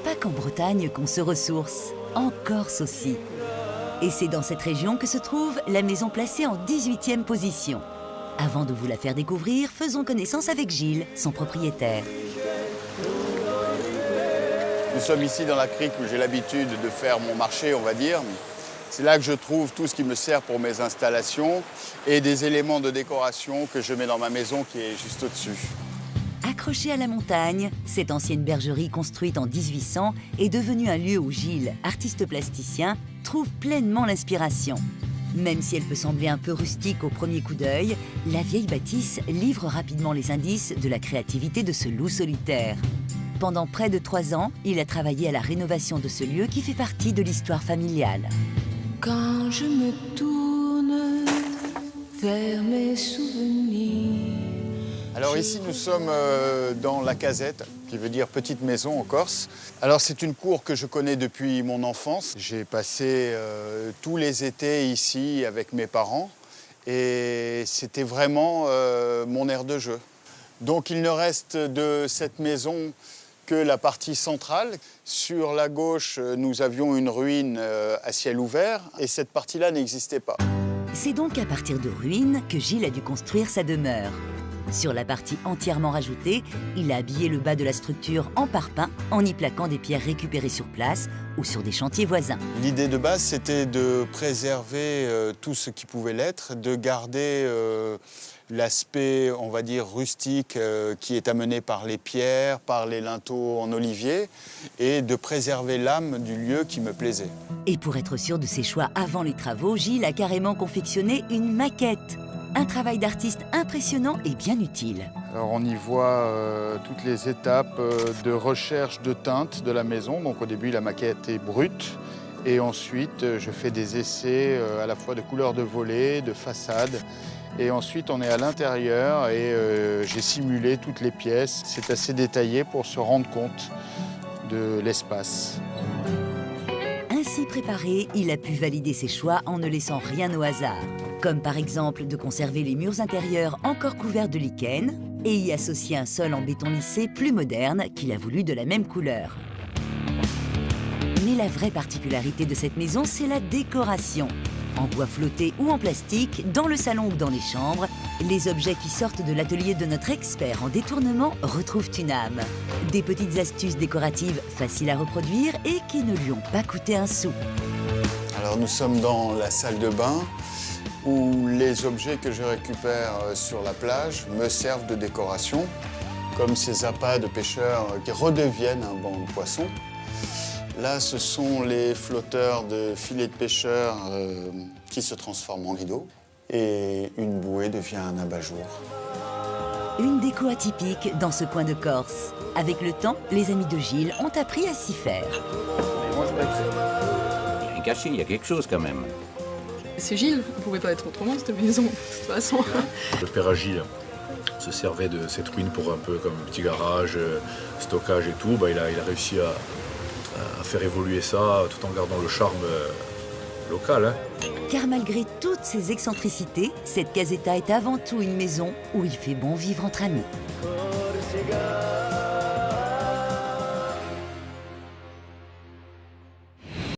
pas qu'en Bretagne qu'on se ressource, en Corse aussi. Et c'est dans cette région que se trouve la maison placée en 18e position. Avant de vous la faire découvrir, faisons connaissance avec Gilles, son propriétaire. Nous sommes ici dans la crique où j'ai l'habitude de faire mon marché, on va dire. C'est là que je trouve tout ce qui me sert pour mes installations et des éléments de décoration que je mets dans ma maison qui est juste au-dessus. Accrochée à la montagne, cette ancienne bergerie construite en 1800 est devenue un lieu où Gilles, artiste plasticien, trouve pleinement l'inspiration. Même si elle peut sembler un peu rustique au premier coup d'œil, la vieille bâtisse livre rapidement les indices de la créativité de ce loup solitaire. Pendant près de 3 ans, il a travaillé à la rénovation de ce lieu qui fait partie de l'histoire familiale. Quand je me tourne vers mes souvenirs. Alors ici, nous sommes dans la casette, qui veut dire petite maison en Corse. Alors c'est une cour que je connais depuis mon enfance. J'ai passé tous les étés ici avec mes parents et c'était vraiment mon aire de jeu. Donc il ne reste de cette maison que la partie centrale. Sur la gauche, nous avions une ruine à ciel ouvert et cette partie-là n'existait pas. C'est donc à partir de ruines que Gilles a dû construire sa demeure. Sur la partie entièrement rajoutée, il a habillé le bas de la structure en parpaing en y plaquant des pierres récupérées sur place ou sur des chantiers voisins. L'idée de base, c'était de préserver tout ce qui pouvait l'être, de garder l'aspect, on va dire, rustique qui est amené par les pierres, par les linteaux en olivier, et de préserver l'âme du lieu qui me plaisait. Et pour être sûr de ses choix avant les travaux, Gilles a carrément confectionné une maquette. Un travail d'artiste impressionnant et bien utile. Alors on y voit toutes les étapes de recherche de teinte de la maison. Donc au début, la maquette est brute. Et ensuite, je fais des essais à la fois de couleurs de volets, de façade. Et ensuite, on est à l'intérieur et j'ai simulé toutes les pièces. C'est assez détaillé pour se rendre compte de l'espace. Ainsi préparé, il a pu valider ses choix en ne laissant rien au hasard. Comme par exemple de conserver les murs intérieurs encore couverts de lichen et y associer un sol en béton lissé plus moderne qu'il a voulu de la même couleur. Mais la vraie particularité de cette maison, c'est la décoration. En bois flotté ou en plastique, dans le salon ou dans les chambres, les objets qui sortent de l'atelier de notre expert en détournement retrouvent une âme. Des petites astuces décoratives faciles à reproduire et qui ne lui ont pas coûté un sou. Alors nous sommes dans la salle de bain où les objets que je récupère sur la plage me servent de décoration, comme ces appâts de pêcheurs qui redeviennent un banc de poissons. Là, ce sont les flotteurs de filets de pêcheurs qui se transforment en rideaux. Et une bouée devient un abat-jour. Une déco atypique dans ce coin de Corse. Avec le temps, les amis de Gilles ont appris à s'y faire. Il y a un cachet, il y a quelque chose quand même. C'est Gilles, on pouvait pas être autrement cette maison, de toute façon. Le père Gilles se servait de cette ruine pour un peu comme un petit garage, stockage et tout. Il a réussi à faire évoluer ça tout en gardant le charme local. Hein. Car malgré toutes ces excentricités, cette casetta est avant tout une maison où il fait bon vivre entre amis.